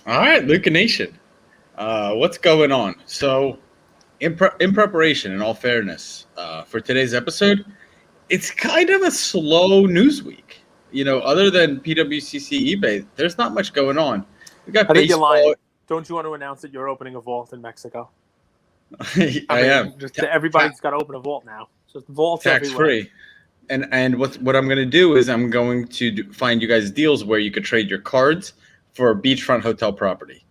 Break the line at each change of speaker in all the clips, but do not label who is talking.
All right, Luca Nation. What's going on? So, in preparation, in all fairness, for today's episode, it's kind of a slow news week. Other than PWCC eBay, there's not much going on. We got
I think you're
baseball.
lying. Don't you want to announce that you're opening a vault in Mexico?
I
I
am
mean, just everybody's got to open a vault now. Just vaults
tax
everywhere.
free, and what I'm going to do is I'm going to find you guys deals where you could trade your cards for beachfront hotel property.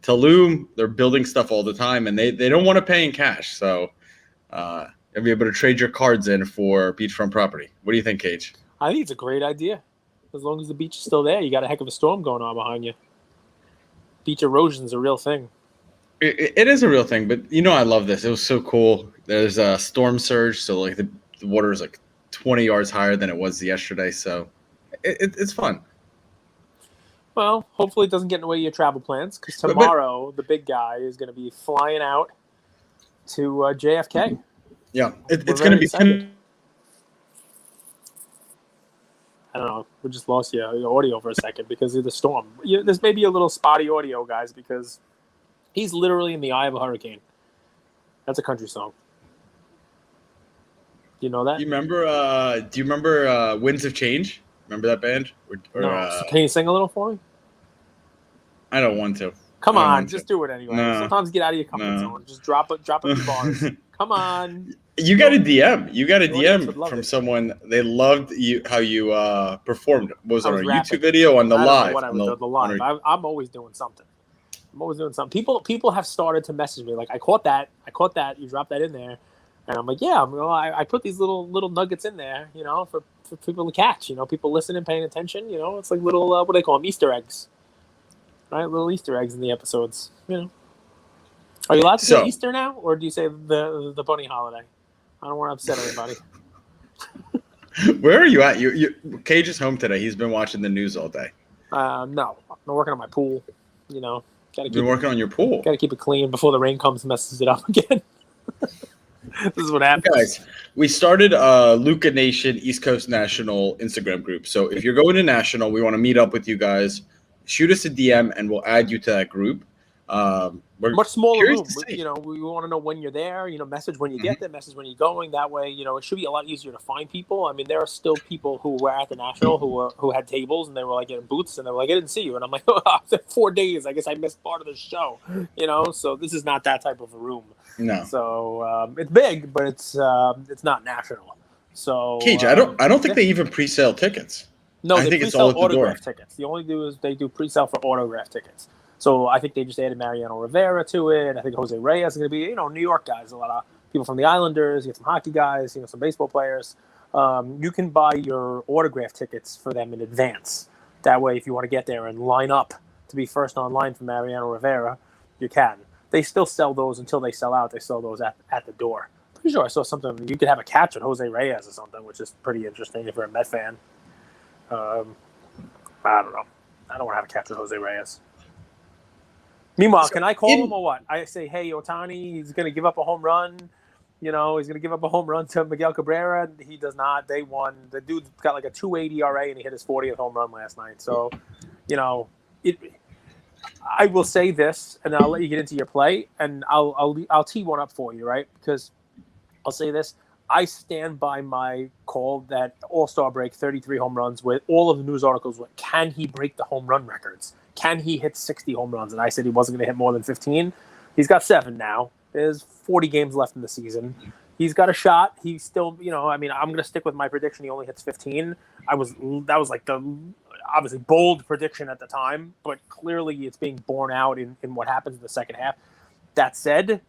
Tulum, they're building stuff all the time, and they don't want to pay in cash, so you'll be able to trade your cards in for beachfront property. What do you think, Cage?
I think it's a great idea. As long as the beach is still there, you got a heck of a storm going on behind you. Beach erosion's a real thing.
It is a real thing, but I love this. It was so cool. There's a storm surge, so like the water is like 20 yards higher than it was yesterday. So it's fun.
Well, hopefully it doesn't get in the way of your travel plans, because tomorrow the big guy is going to be flying out to JFK.
Yeah, it's
We're
going to
very
be.
I don't know. We just lost your audio for a second because of the storm. There's maybe a little spotty audio, guys, because he's literally in the eye of a hurricane. That's a country song. Do you know that?
Do you remember Winds of Change? Remember that band?
No. So can you sing a little for me?
I don't want to.
Come on, just do it anyway.
No.
Sometimes get out of your comfort zone. Just drop a few bars. Come on.
You got a DM. You got a
The audience would
DM
love
from
it.
someone. They loved how you performed. Was it
I
on
was
a
rapping.
YouTube video on the
I don't know
live?
what I was doing, the live. I'm always doing something. People have started to message me like, I caught that. You dropped that in there, and I'm like, yeah. I put these little nuggets in there, for people to catch. People listening, paying attention. It's like little what do they call them, Easter eggs, right? Little Easter eggs in the episodes. Are you allowed to say Easter now, or do you say the bunny holiday? I don't want to upset everybody.
Where are you at? Cage is home today. He's been watching the news all day.
No, I'm working on my pool. Gotta
Been working on your pool.
Got to keep it clean before the rain comes and messes it up again. This is what happens.
Guys, we started Luca Nation East Coast National Instagram group. So if you're going to National, we want to meet up with you guys. Shoot us a DM and we'll add you to that group. We're
much smaller room.
We
want to know when you're there. Message when you get there. Message when you're going. That way, it should be a lot easier to find people. I mean, there are still people who were at the National who had tables and they were like in booths and they were like, I didn't see you, and I'm like, 4 days. I guess I missed part of the show. So this is not that type of a room.
No.
So it's big, but it's not National. So
Cage, I don't think they even pre-sale tickets.
No,
I think it's all at the door.
Autograph tickets. The only do is they do pre-sale for autograph tickets. So I think they just added Mariano Rivera to it. I think Jose Reyes is going to be, New York guys. A lot of people from the Islanders. You get some hockey guys. Some baseball players. You can buy your autograph tickets for them in advance. That way, if you want to get there and line up to be first online for Mariano Rivera, you can. They still sell those until they sell out. They sell those at the door. Pretty sure I saw something. You could have a catch with Jose Reyes or something, which is pretty interesting if you're a Met fan. I don't know. I don't want to have a catch with Jose Reyes. Meanwhile, can I call him or what? I say, hey, Ohtani, he's going to give up a home run. He's going to give up a home run to Miguel Cabrera. He does not. They won. The dude's got like a 2.80 ERA, and he hit his 40th home run last night. So, I will say this, and I'll let you get into your play, and I'll tee one up for you, right? Because I'll say this. I stand by my call that All-Star break, 33 home runs, with all of the news articles were, can he break the home run records? Can he hit 60 home runs? And I said he wasn't going to hit more than 15. He's got 7 now. There's 40 games left in the season. He's got a shot. He's still, I'm going to stick with my prediction. He only hits 15. That was like the obviously bold prediction at the time, but clearly it's being borne out in what happens in the second half. That said,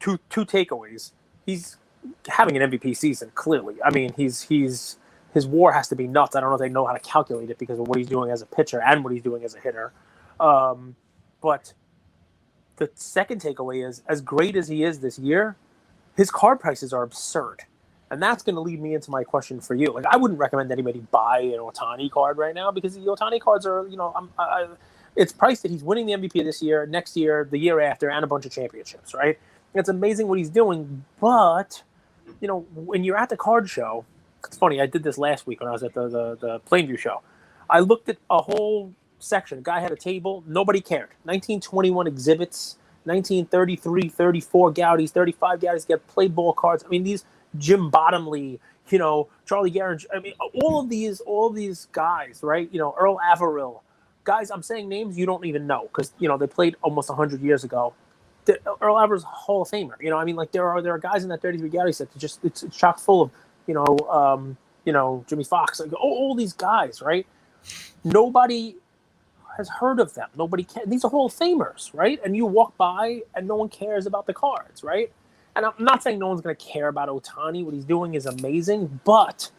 two takeaways. He's having an MVP season, clearly. I mean, his WAR has to be nuts. I don't know if they know how to calculate it because of what he's doing as a pitcher and what he's doing as a hitter. But the second takeaway is, as great as he is this year, his card prices are absurd. And that's going to lead me into my question for you. Like, I wouldn't recommend anybody buy an Ohtani card right now because the Ohtani cards are, it's priced that he's winning the MVP this year, next year, the year after, and a bunch of championships, right? It's amazing what he's doing, but when you're at the card show, it's funny. I did this last week when I was at the Plainview show. I looked at a whole section. A guy had a table. Nobody cared. 1921 exhibits, 1933, 34 Gaudis, 35 Gaudis, get play ball cards. I mean, these Jim Bottomley, Charlie Gehrig. I mean, all of these guys, right? Earl Averill. Guys, I'm saying names you don't even know because, they played almost 100 years ago. Earl Averill's a Hall of Famer. There are guys in that 33 Gaudi set that it's chock full of, Jimmy Fox, like all these guys, right? Nobody has heard of them. Nobody can. These are Hall of Famers, right? And you walk by and no one cares about the cards, right? And I'm not saying no one's going to care about Ohtani. What he's doing is amazing, but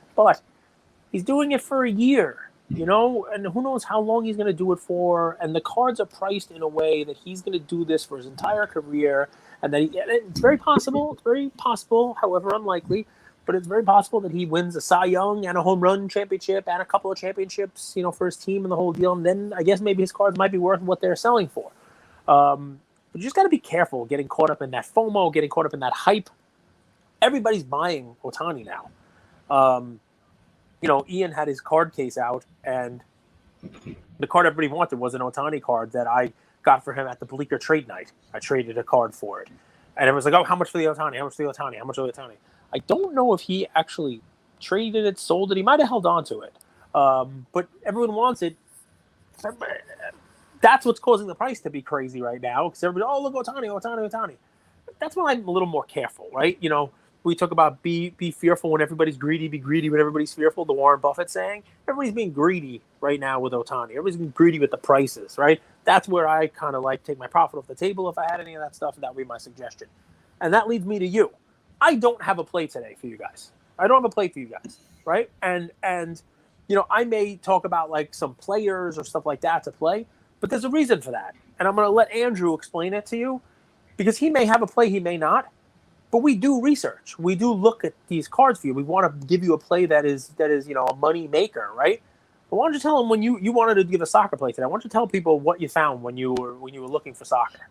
he's doing it for a year, and who knows how long he's going to do it for. And the cards are priced in a way that he's going to do this for his entire career. And that it's very possible, however unlikely, but it's very possible that he wins a Cy Young and a home run championship and a couple of championships, for his team and the whole deal. And then I guess maybe his cards might be worth what they're selling for. But you just got to be careful getting caught up in that FOMO, getting caught up in that hype. Everybody's buying Ohtani now. Ian had his card case out, and the card everybody wanted was an Ohtani card that I got for him at the Bleecker trade night. I traded a card for it. And it was like, oh, how much for the Ohtani? How much for the Ohtani? How much for the Ohtani? I don't know if he actually traded it, sold it. He might have held on to it. But everyone wants it. That's what's causing the price to be crazy right now. Because everybody, oh, look, Ohtani. That's why I'm a little more careful, right? We talk about be fearful when everybody's greedy, be greedy when everybody's fearful, the Warren Buffett saying. Everybody's being greedy right now with Ohtani. Everybody's being greedy with the prices, right? That's where I kind of take my profit off the table if I had any of that stuff, and that would be my suggestion. And that leads me to you. I don't have a play today for you guys. I don't have a play for you guys, right? And I may talk about some players or stuff like that to play, but there's a reason for that. And I'm going to let Andrew explain it to you because he may have a play, he may not. But we do research. We do look at these cards for you. We want to give you a play that is a money maker, right? But why don't you tell them when you wanted to give a soccer play today? Why don't you tell people what you found when you were looking for soccer?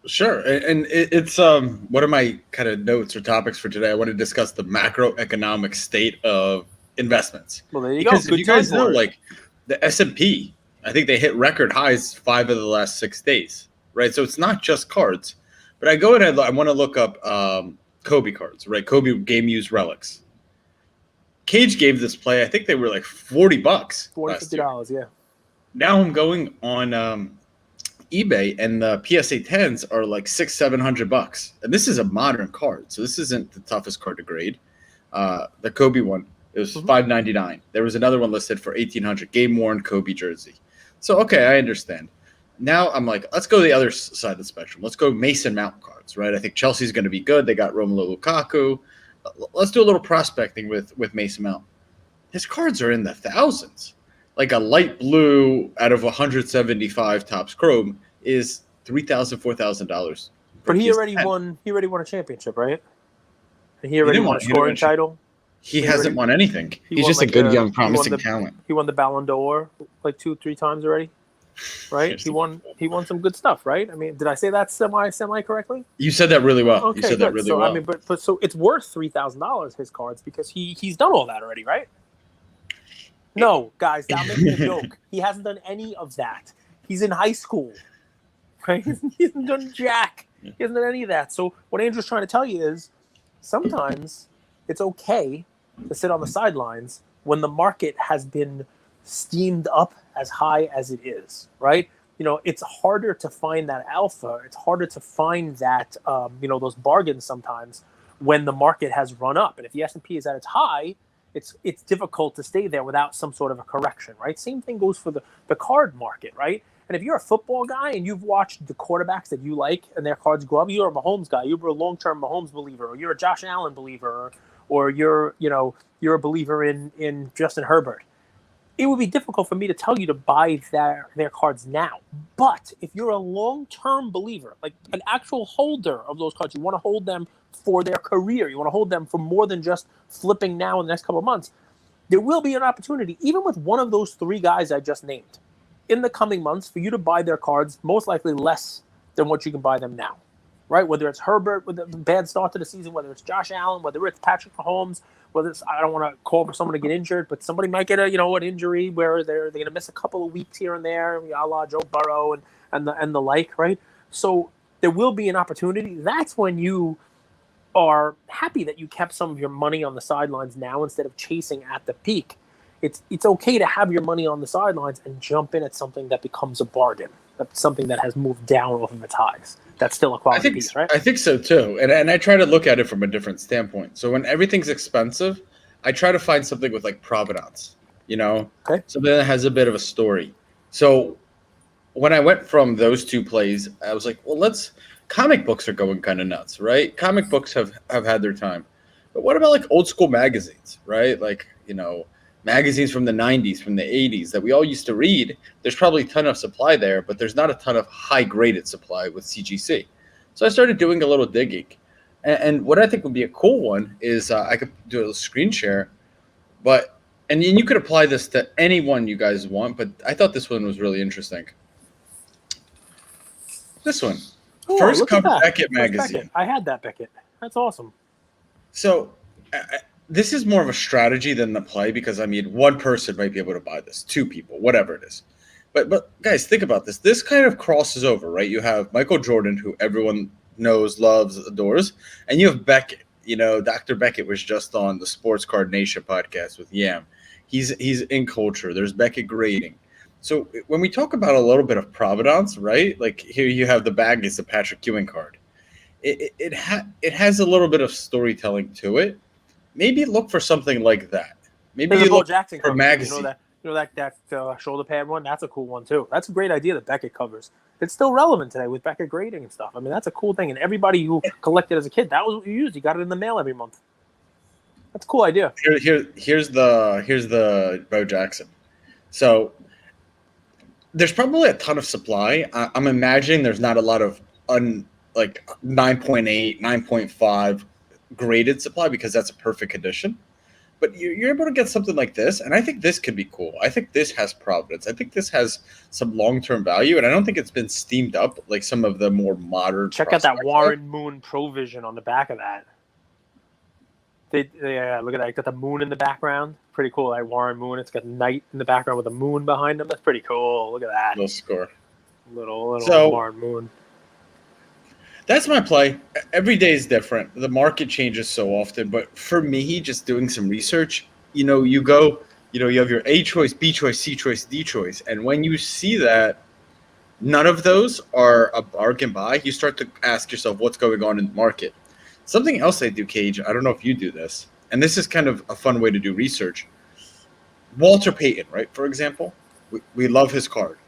Sure. And it's one of my kind of notes or topics for today. I want to discuss the macroeconomic state of investments.
Well, there you
because
go.
If you guys know, the S&P, I think they hit record highs 5 of the last 6 days, right? So it's not just cards. But I go ahead, I want to look up Kobe cards, right? Kobe game used relics. Cage gave this play, I think they were like $40.
$50, yeah.
Now I'm going on eBay, and the PSA 10s are like $600-700. And this is a modern card, so this isn't the toughest card to grade. The Kobe one, it was $599. There was another one listed for $1,800, game worn Kobe jersey. So okay, I understand. Now I'm like, let's go to the other side of the spectrum. Let's go Mason Mount cards, right? I think Chelsea's going to be good. They got Romelu Lukaku. Let's do a little prospecting with Mason Mount. His cards are in the thousands. Like a light blue out of 175 Topps Chrome is $3,000, $4,000.
But he already won. He already won a championship, right? And he already won a scoring title.
He hasn't won anything. He's just a good young promising talent.
He won the Ballon d'Or 2-3 times already. Right, he won some good stuff, right? I mean, did I say that semi correctly?
You said that really well.
Okay,
you said that really well.
I mean, but so it's worth $3,000 his cards because he's done all that already, right? No, guys, I'm making a joke. He hasn't done any of that. He's in high school, right? He hasn't done jack. He hasn't done any of that. So what Andrew's trying to tell you is sometimes it's okay to sit on the sidelines when the market has been steamed up as high as it is, right? It's harder to find that alpha. It's harder to find that, those bargains sometimes when the market has run up. And if the S&P is at its high, it's difficult to stay there without some sort of a correction, right? Same thing goes for the card market, right? And if you're a football guy and you've watched the quarterbacks that you like and their cards go up, you're a Mahomes guy, you're a long-term Mahomes believer, or you're a Josh Allen believer, or you're a believer in Justin Herbert. It would be difficult for me to tell you to buy their cards now. But if you're a long-term believer, like an actual holder of those cards, you want to hold them for their career. You want to hold them for more than just flipping now in the next couple of months. There will be an opportunity, even with one of those 3 guys I just named, in the coming months for you to buy their cards most likely less than what you can buy them now, right? Whether it's Herbert with a bad start to the season, whether it's Josh Allen, whether it's Patrick Mahomes, whether it's, I don't want to call for someone to get injured, but somebody might get an injury where they're going to miss a couple of weeks here and there, a la Joe Burrow and the like, right? So there will be an opportunity. That's when you are happy that you kept some of your money on the sidelines now instead of chasing at the peak. It's okay to have your money on the sidelines and jump in at something that becomes a bargain. That's something that has moved down off of its highs. That's still a quality piece, right?
I think so too. And I try to look at it from a different standpoint. So when everything's expensive, I try to find something with like provenance,
Okay.
something that has a bit of a story. So when I went from those two plays, I was like, well, comic books are going kind of nuts, right? Comic books have had their time. But what about like old school magazines, right? Like, magazines from the 90s, from the 80s that we all used to read. There's probably a ton of supply there, but there's not a ton of high graded supply with CGC. So I started doing a little digging. And what I think would be a cool one is I could do a little screen share, and you could apply this to anyone you guys want, but I thought this one was really interesting. This one.
Oh,
First cover Beckett magazine.
Beckett. I had that Beckett. That's awesome.
So this is more of a strategy than the play because, one person might be able to buy this, two people, whatever it is. But guys, think about this. This kind of crosses over, right? You have Michael Jordan, who everyone knows, loves, adores, and you have Beckett. Dr. Beckett was just on the Sports Card Nation podcast with Yam. He's in culture. There's Beckett grading. So when we talk about a little bit of provenance, right? Like here you have the bag is the Patrick Ewing card. It has a little bit of storytelling to it. Maybe look for something like that. Maybe you look
Jackson
for magazine.
That shoulder pad one. That's a cool one too. That's a great idea that Beckett covers. It's still relevant today with Beckett grading and stuff. That's a cool thing. And everybody who collected as a kid, that was what you used. You got it in the mail every month. That's a cool idea.
Here's the Bo Jackson. So there's probably a ton of supply. I'm imagining there's not a lot of 9.8, 9.5 graded supply because that's a perfect condition. But you're able to get something like this, and I think this could be cool. I think this has provenance. I think this has some long-term value, and I don't think it's been steamed up like some of the more modern.
Check out that Warren Moon Provision on the back of that. Look at that. It's got the moon in the background. Pretty cool. Like Warren Moon. It's got night in the background with the moon behind him. That's pretty cool. Look at that.
Little score.
Little Warren Moon.
That's my play. Every day is different. The market changes so often, but for me, just doing some research, you go, you have your A choice, B choice, C choice, D choice. And when you see that none of those are a bargain buy, you start to ask yourself what's going on in the market. Something else I do, Cage, I don't know if you do this, and this is kind of a fun way to do research. Walter Payton, right, for example, we love his card.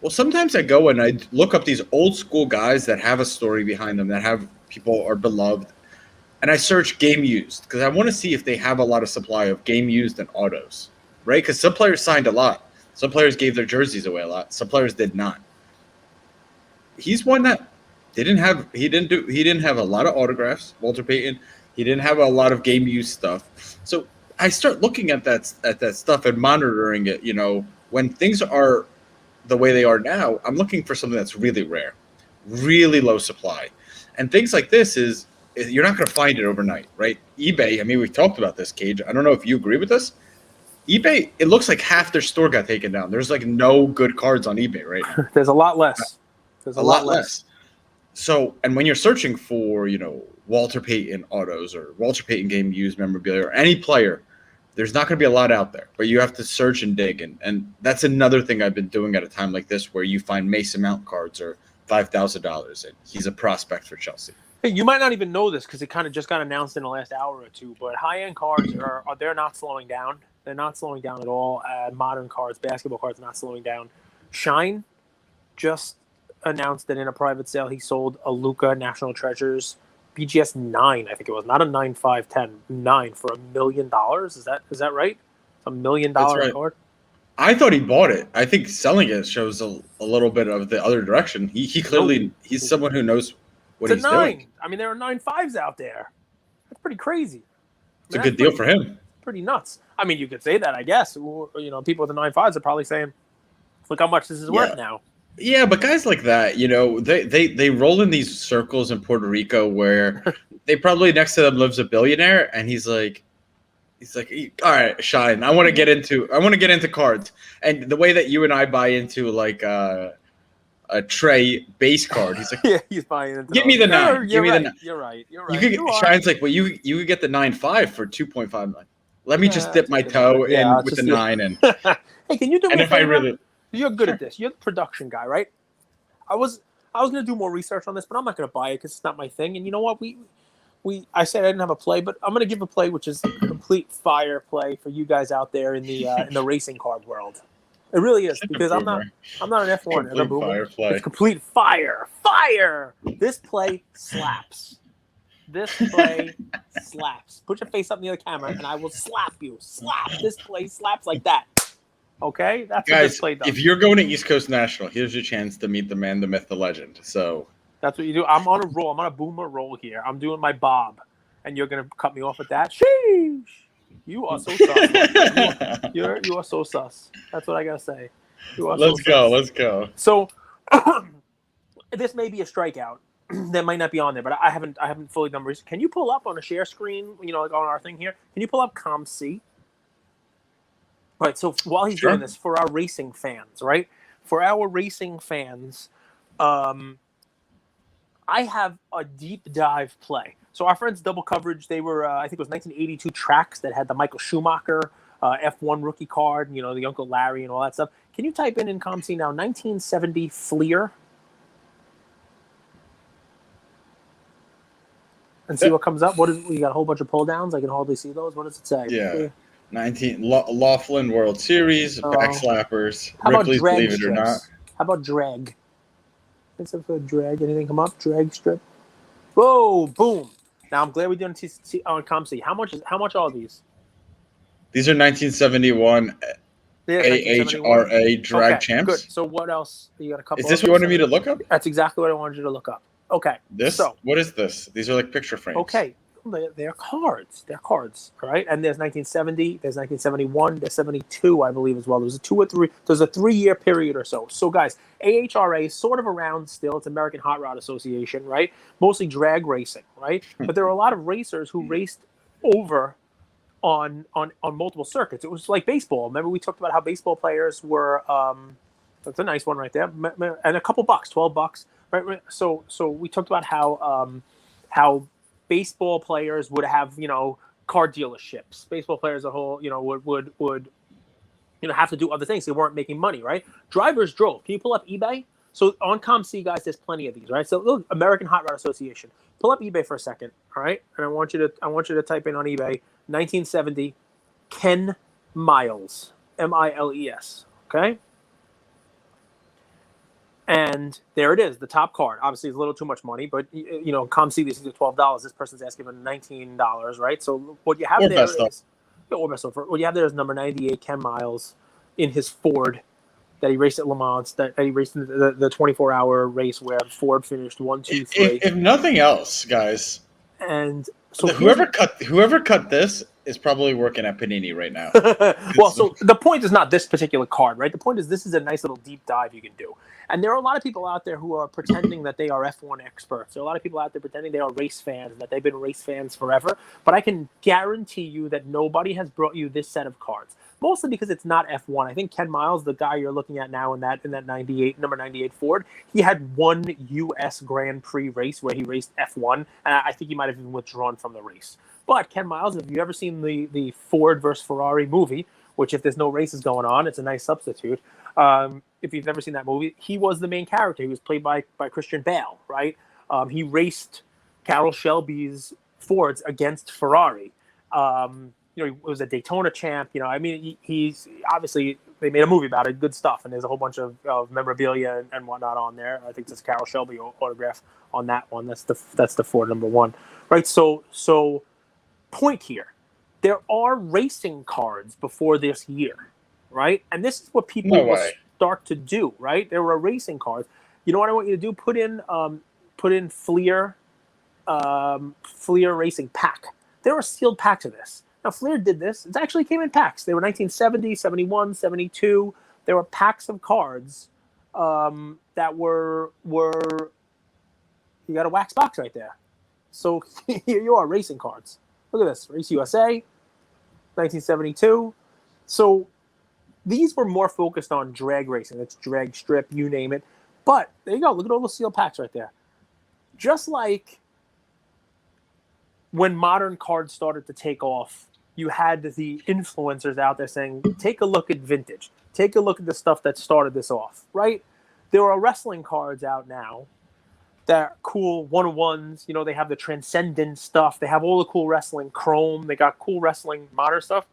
Well, sometimes I go and I look up these old school guys that have a story behind them, that have people are beloved, and I search game used because I want to see if they have a lot of supply of game used and autos, right? Because some players signed a lot. Some players gave their jerseys away a lot. Some players did not. He's one that he didn't have a lot of autographs, Walter Payton. He didn't have a lot of game used stuff. So I start looking at that stuff and monitoring it, when things are the way they are now, I'm looking for something that's really rare, really low supply. And things like this is you're not going to find it overnight, right? eBay, we've talked about this, Cage. I don't know if you agree with this. eBay, it looks like half their store got taken down. There's like no good cards on eBay right now.
There's a lot less. There's a lot less.
So, and when you're searching for, Walter Payton autos or Walter Payton game used memorabilia or any player, there's not going to be a lot out there, but you have to search and dig. And that's another thing I've been doing at a time like this where you find Mason Mount cards or $5,000 and he's a prospect for Chelsea.
Hey, you might not even know this because it kind of just got announced in the last hour or two, but high-end cards they're not slowing down. They're not slowing down at all. Modern cards, basketball cards, not slowing down. Shine just announced that in a private sale he sold a Luka National Treasures BGS 9, I think it was, not a 9.510, 9 for $1 million. Is that right? $1 million
right.
card.
I thought he bought it. I think selling it shows a little bit of the other direction. He clearly he's someone who knows what he's doing.
There are 9.5s out there. That's pretty crazy.
It's a good deal for him.
Pretty nuts. You could say that, I guess. People with the 9.5s are probably saying, "Look how much this is worth now."
Yeah, but guys like that, they roll in these circles in Puerto Rico where they probably next to them lives a billionaire, and he's like, He's like, all right, Shine. I want to get into cards, and the way that you and I buy into like a Trey base card. He's like,
Yeah, he's buying into
give me the 9. Give me the 9.
You're right.
You could
You are.
Shine's like, well, you could get the 9.5 for 2.5 million. Let me just dip my
take
toe
it. Yeah,
in
I'll
with
just-
the 9 and
Hey, can you do me
and
a
if I
favor?
really
You're good at this. You're the production guy, right? I was gonna do more research on this, but I'm not gonna buy it because it's not my thing. And you know what? I said I didn't have a play, but I'm gonna give a play which is a complete fire play for you guys out there in the racing card world. It really is because I'm not an F1 as a
complete
boomer.
fire play.
It's complete fire. This play slaps. This play slaps. Put your face up near the camera, and I will slap you. Slap. This play slaps like that. Okay, that's what this
Guys,
play does.
if you're going to East Coast National, here's your chance to meet the man, the myth, the legend. So
That's what you do. I'm on a roll. I'm on a boomer roll here. I'm doing my bob, and you're gonna cut me off with that. Sheesh! You are so sus. You are so sus. That's what I gotta say. You are
Let's
so
go.
sus.
Let's go.
So this may be a strikeout that might not be on there, but I haven't fully done research. Can you pull up on a share screen? You know, like on our thing here. Can you pull up ComC? Right. So while he's doing this, for our racing fans, right? For our racing fans, I have a deep dive play. So our friends Double Coverage, they were, I think it was 1982 tracks that had the Michael Schumacher F1 rookie card, you know, the Uncle Larry and all that stuff. Can you type in ComC now, 1970 Fleer? And see what comes up? You got a whole bunch of pull downs? I can hardly see those. What does it say?
Yeah. 19 Laughlin World Series, backslappers,
How about
Ripley's
drag
Believe It or
strips?
Not.
How about drag? Except for drag. Anything come up? Drag strip. Whoa! Boom! Now I'm glad we didn't see on ComC. How much are these?
These are 1971
Yeah, 1971.
AHRA drag champs.
Good. So what else? You got a couple.
Is this what you wanted me to look up?
That's exactly what I wanted you to look up. Okay.
This?
So
What is this? These are like picture frames.
okay. They're cards. They're cards. All right. And there's 1970. There's 1971. There's 72, I believe, as well. There's a 2 or 3. There's a 3-year period or so. So, guys, AHRA is sort of around still. It's American Hot Rod Association, right? Mostly drag racing, right? But there are a lot of racers who raced over on multiple circuits. It was like baseball. Remember we talked about how baseball players were. That's a nice one right there, and a couple bucks, $12, right? So we talked about how baseball players would have, you know, car dealerships. Baseball players as a whole, you know, would you know, have to do other things. They weren't making money, right? Drivers drove. Can you pull up eBay? So on ComC, guys, there's plenty of these, right? So look, American Hot Rod Association. Pull up eBay for a second, all right? And I want you to type in on eBay 1970 Ken Miles, Miles, okay? And there it is, the top card. Obviously, it's a little too much money, but you know, ComC, these are $12. This person's asking for $19, right? So what you have
Or
there
best
is or best offer. What you have there is number 98, Ken Miles, in his Ford that he raced at Le Mans. That he raced in the 24-hour race where Ford finished 1, 2, 3.
If nothing else, guys,
And so
whoever cut this is probably working at Panini right now.
well, so the point is not this particular card, right? The point is this is a nice little deep dive you can do. And there are a lot of people out there who are pretending that they are F1 experts. There are a lot of people out there pretending they are race fans and that they've been race fans forever. But I can guarantee you that nobody has brought you this set of cards. Mostly because it's not F1. I think Ken Miles, the guy you're looking at now in that number 98 Ford, he had one U.S. Grand Prix race where he raced F1, and I think he might have even withdrawn from the race. But Ken Miles, if you've ever seen the Ford versus Ferrari movie, which if there's no races going on, it's a nice substitute. If you've never seen that movie, he was the main character. He was played by Christian Bale, right? He raced Carroll Shelby's Fords against Ferrari. You know, he was a Daytona champ. You know, I mean, he's obviously, they made a movie about it, good stuff, and there's a whole bunch of memorabilia and whatnot on there. I think there's a Carroll Shelby autograph on that one. That's the Ford number 1, right? So point here, there are racing cards before this year, right? And this is what people will start to do, right? There were racing cards. You know what I want you to do? Put in Fleer Racing Pack. There are sealed packs of this. Now, Fleer did this. It actually came in packs. They were 1970, 71, 72. There were packs of cards that were you got a wax box right there. So here you are, racing cards. Look at this. Race USA. 1972. So these were more focused on drag racing. It's drag strip, you name it. But there you go. Look at all the steel packs right there. Just like when modern cards started to take off, you had the influencers out there saying, take a look at vintage. Take a look at the stuff that started this off, right? There are wrestling cards out now that are cool one-on-ones. You know, they have the Transcendent stuff. They have all the cool wrestling chrome. They got cool wrestling modern stuff.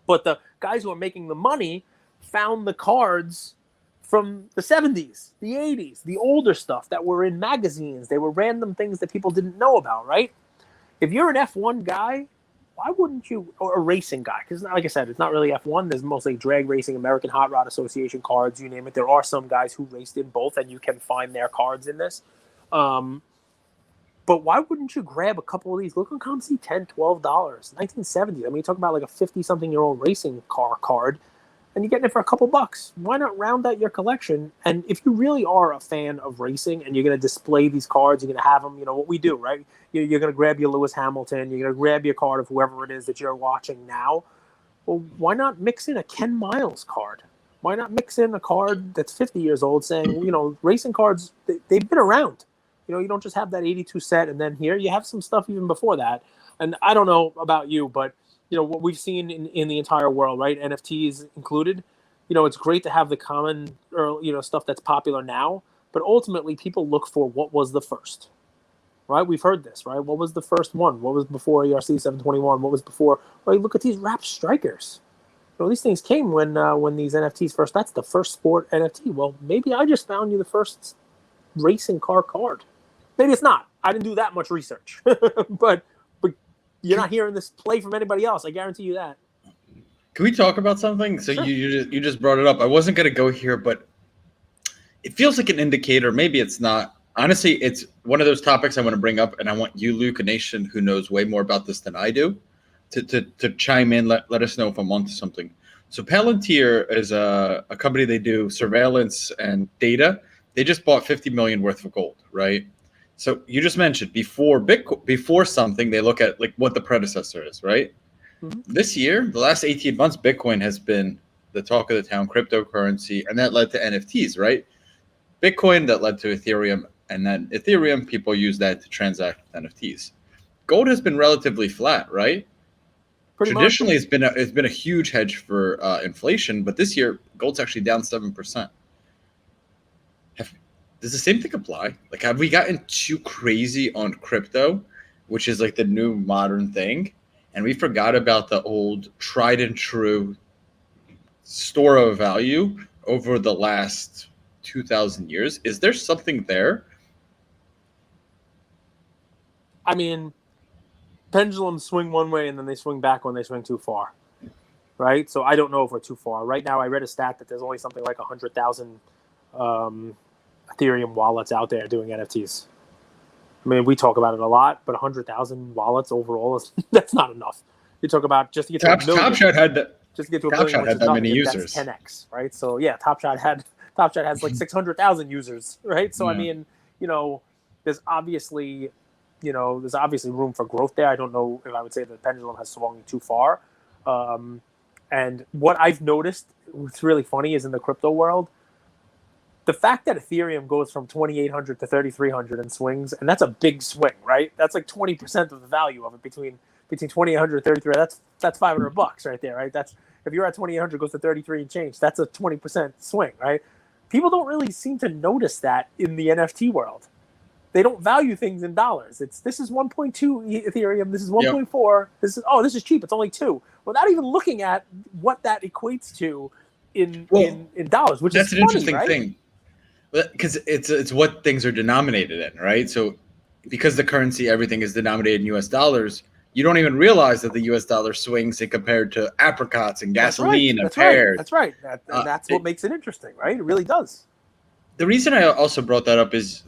But the guys who are making the money found the cards from the 70s, the 80s, the older stuff that were in magazines. They were random things that people didn't know about, right? If you're an F1 guy, why wouldn't you, or a racing guy? Because like I said, it's not really F1. There's mostly drag racing, American Hot Rod Association cards, you name it. There are some guys who raced in both, and you can find their cards in this. But why wouldn't you grab a couple of these? Look on COMC, $10, $12, 1970s. I mean, you talk about like a 50-something-year-old racing car card, and you're getting it for a couple bucks. Why not round out your collection? And if you really are a fan of racing and you're going to display these cards, you're going to have them, you know, what we do, right? You're going to grab your Lewis Hamilton, you're going to grab your card of whoever it is that you're watching now. Well, why not mix in a Ken Miles card? Why not mix in a card that's 50 years old saying, you know, racing cards, they've been around. You know, you don't just have that 82 set and then here. You have some stuff even before that. And I don't know about you, but you know, what we've seen in the entire world, right? NFTs included. You know, it's great to have the common, or, you know, stuff that's popular now, but ultimately people look for what was the first, right? We've heard this, right? What was the first one? What was before ERC 721? What was before? Well, look at these Wrap Strikers. You know, these things came when these NFTs first, that's the first sport NFT. Well, maybe I just found you the first racing car card. Maybe it's not. I didn't do that much research, but you're not hearing this play from anybody else. I guarantee you that.
Can we talk about something? So
Sure.
you just brought it up. I wasn't going to go here, but it feels like an indicator. Maybe it's not. Honestly, it's one of those topics I want to bring up, and I want you, Luke, a nation who knows way more about this than I do, to chime in. Let us know if I'm onto something. So Palantir is a company. They do surveillance and data. They just bought 50 million worth of gold, right? So you just mentioned before Bitcoin, before something, they look at like what the predecessor is, right? Mm-hmm. This year, the last 18 months, Bitcoin has been the talk of the town, cryptocurrency, and that led to NFTs, right? Bitcoin, that led to Ethereum, and then Ethereum, people use that to transact with NFTs. Gold has been relatively flat, right? Traditionally, it's been a huge hedge for inflation, but this year, gold's actually down 7%. Does the same thing apply? Like, have we gotten too crazy on crypto, which is like the new modern thing, and we forgot about the old tried and true store of value over the last 2,000 years? Is there something there?
I mean, pendulums swing one way and then they swing back when they swing too far, right? So I don't know if we're too far. Right now, I read a stat that there's only something like 100,000 Ethereum wallets out there doing NFTs. I mean, we talk about it a lot, but 100,000 wallets overall that's not enough. You talk about just to get to a million.
Top Shot had that.
Just to get to a
Top
million,
Shot had that many users.
That's 10x, right? So yeah, Top Shot has like 600,000 users, right? So yeah. I mean, you know, there's obviously room for growth there. I don't know if I would say the pendulum has swung too far. And what I've noticed, what's really funny, is in the crypto world, the fact that Ethereum goes from 2,800 to 3,300 and swings, and that's a big swing, right? That's like 20% of the value of it between 2,800 and 3,300. That's $500 right there, right? That's, if you're at 2,800 goes to 33 and change, that's a 20% swing, right? People don't really seem to notice that in the NFT world. They don't value things in dollars. This is 1.2 Ethereum, this is 1.4, this is cheap, it's only 2. Without even looking at what that equates to in dollars, which is funny,
an interesting
right?
thing. Because it's what things are denominated in, right? So because the currency, everything is denominated in US dollars, you don't even realize that the US dollar swings it compared to apricots and gasoline and pears.
That's right. That's what makes it interesting, right? It really does.
The reason I also brought that up is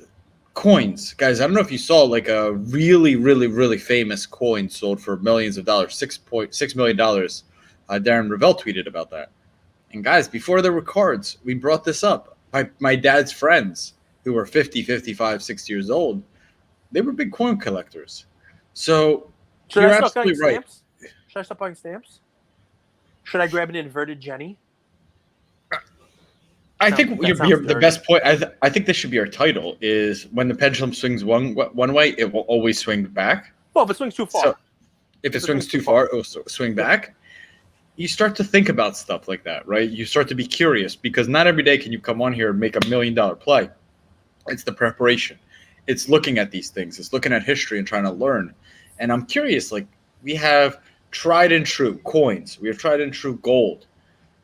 coins. Guys, I don't know if you saw like a really, really, really famous coin sold for millions of dollars, $6.6 million. Darren Ravel tweeted about that. And guys, before there were cards, we brought this up. My dad's friends who were 50, 55, 60 years old, they were big coin collectors. So you're absolutely right.
Should I stop buying stamps? Should I grab an inverted Jenny?
I think
That
your,
sounds
the
dirty.
best point. I think this should be our title: is when the pendulum swings one way, it will always swing back.
Well, if it swings too far.
So if it swings too far, it will swing back. You start to think about stuff like that, right? You start to be curious because not every day can you come on here and make $1 million play. It's the preparation. It's looking at these things. It's looking at history and trying to learn. And I'm curious, like we have tried and true coins. We have tried and true gold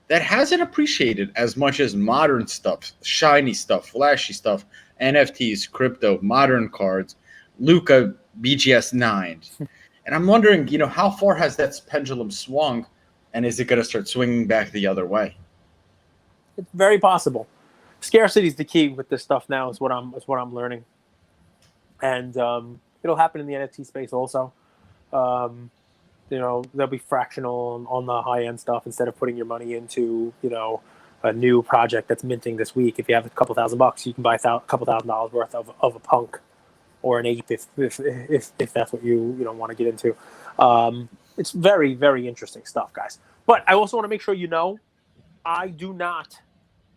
that hasn't appreciated as much as modern stuff, shiny stuff, flashy stuff, NFTs, crypto, modern cards, Luca BGS 9. And I'm wondering, how far has that pendulum swung, and is it going to start swinging back the other way?
It's very possible. Scarcity is the key with this stuff now. Is what I'm learning, and it'll happen in the NFT space also. There'll be fractional on the high end stuff instead of putting your money into a new project that's minting this week. If you have a couple $1,000, you can buy a couple $1,000 worth of a punk or an ape if that's what you want to get into. It's very, very interesting stuff, guys. But I also want to make sure I do not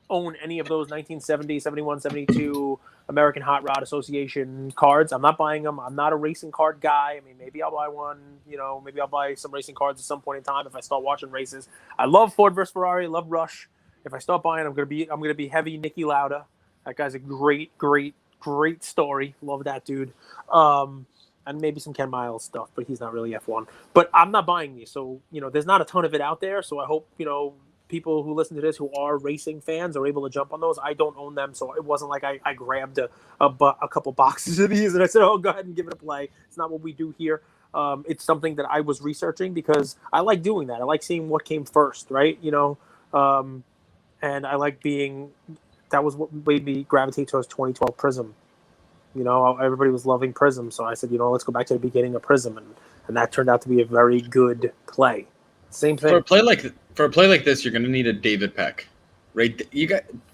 own any of those 1970, 71, 72 American Hot Rod Association cards. I'm not buying them. I'm not a racing card guy. I mean, maybe I'll buy one. Maybe I'll buy some racing cards at some point in time if I start watching races. I love Ford versus Ferrari. I love Rush. If I start buying, I'm gonna be heavy Nicky Lauda. That guy's a great story. Love that dude. And maybe some Ken Miles stuff, but he's not really F1. But I'm not buying these, so there's not a ton of it out there. So I hope people who listen to this who are racing fans are able to jump on those. I don't own them, so it wasn't like I grabbed a couple boxes of these and I said, "Oh, go ahead and give it a play." It's not what we do here. It's something that I was researching because I like doing that. I like seeing what came first, right? And I like being. That was what made me gravitate towards 2012 Prism. Everybody was loving Prism, so I said, let's go back to the beginning of Prism, and that turned out to be a very good play. Same thing.
For a play like this, you're going to need a David Peck, right?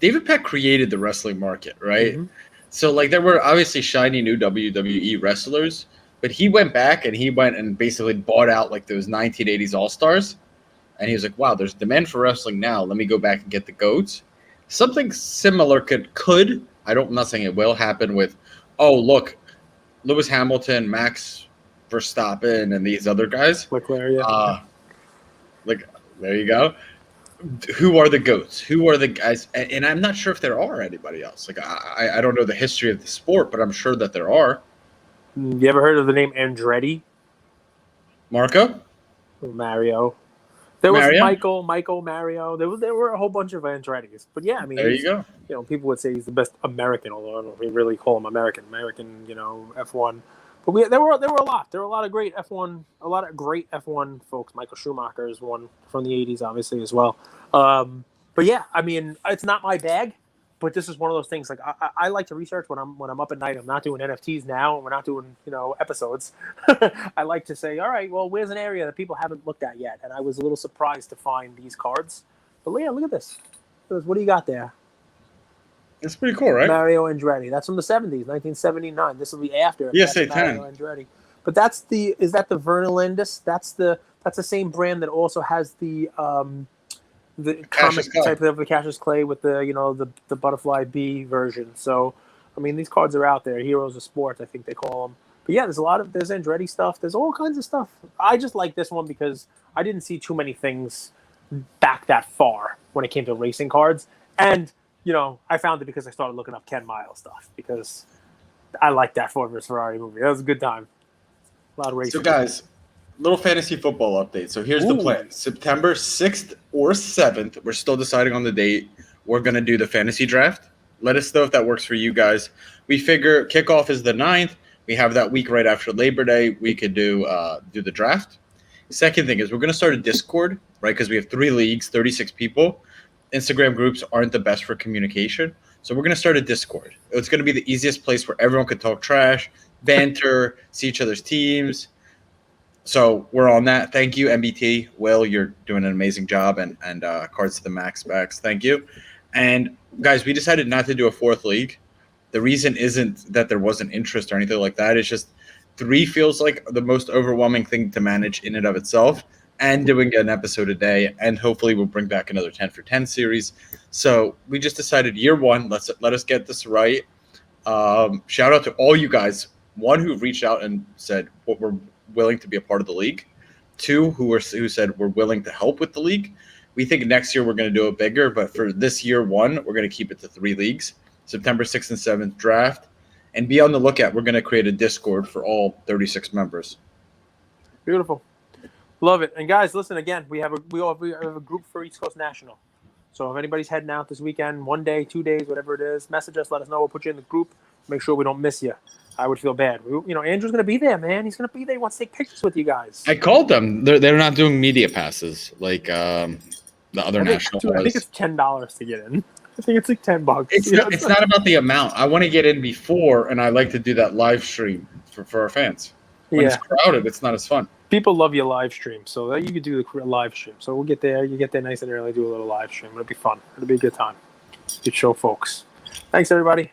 David Peck created the wrestling market, right? Mm-hmm. So there were obviously shiny new WWE wrestlers, but he went back and basically bought out those 1980s All-Stars, and he was like, wow, there's demand for wrestling now. Let me go back and get the GOATs. Something similar could I'm not saying it will happen with, oh, look, Lewis Hamilton, Max Verstappen, and these other guys.
Leclerc, yeah.
There you go. Who are the GOATs? Who are the guys? And I'm not sure if there are anybody else. I don't know the history of the sport, but I'm sure that there are.
You ever heard of the name Andretti?
Marco?
Mario. There was Michael, Mario. There were a whole bunch of Andrettis. But yeah, I mean,
there you go.
People would say he's the best American, although I don't really call him American, F1. But there were a lot. There were a lot of great F1 folks. Michael Schumacher is one from the 80s, obviously, as well. But yeah, I mean, it's not my bag. But this is one of those things. I like to research when I'm up at night. I'm not doing NFTs now, and we're not doing episodes. I like to say, all right, well, where's an area that people haven't looked at yet? And I was a little surprised to find these cards. But yeah, look at this. What do you got there?
That's pretty cool, right?
Mario Andretti. That's from the 70s, 1979. This will be after.
PSA 10.
Mario Andretti. But is that the Vernalindus? That's the same brand that also has the comic type of the Cassius Clay with the butterfly bee version. So, I mean, these cards are out there. Heroes of Sport, I think they call them. But yeah, there's Andretti stuff. There's all kinds of stuff. I just like this one because I didn't see too many things back that far when it came to racing cards. And, I found it because I started looking up Ken Miles stuff because I like that Ford vs. Ferrari movie. That was a good time. A lot of racing.
So, guys, little fantasy football update. So here's the plan. September 6th or 7th, we're still deciding on the date. We're going to do the fantasy draft. Let us know if that works for you guys. We figure kickoff is the 9th. We have that week right after Labor Day. We could do the draft. Second thing is we're going to start a Discord, right? Because we have 3 leagues, 36 people. Instagram groups aren't the best for communication. So we're going to start a Discord. It's going to be the easiest place where everyone could talk trash, banter, see each other's teams. So we're on that. Thank you, MBT. Will, you're doing an amazing job, and Cards to the Max backs. Thank you. And guys, we decided not to do a 4th league. The reason isn't that there wasn't interest or anything like that. It's just 3 feels like the most overwhelming thing to manage in and of itself. and doing an episode a day, and hopefully we'll bring back another 10 for 10 series. So we just decided year one, let us get this right. Shout out to all you guys. One, who reached out and said what we're willing to be a part of the league. Two, who said we're willing to help with the league. We think next year we're going to do it bigger, but for this year one, we're going to keep it to 3 leagues. September 6th and 7th draft. And be on the lookout. We're going to create a Discord for all 36 members.
Beautiful. Love it. And guys, listen, again, we have a group for East Coast National. So if anybody's heading out this weekend, 1 day, 2 days, whatever it is, message us, let us know. We'll put you in the group. Make sure we don't miss you. I would feel bad. Andrew's going to be there, man. He's going to be there. He wants to take pictures with you guys.
I called them. They're not doing media passes like the other national.
I think it's $10 to get in. I think it's like $10.
It's not about the amount. I want to get in before, and I like to do that live stream for our fans. When it's crowded, it's not as fun.
People love your live stream, so you could do the live stream. So we'll get there. You get there nice and early, do a little live stream. It'll be fun. It'll be a good time. Good show, folks. Thanks, everybody.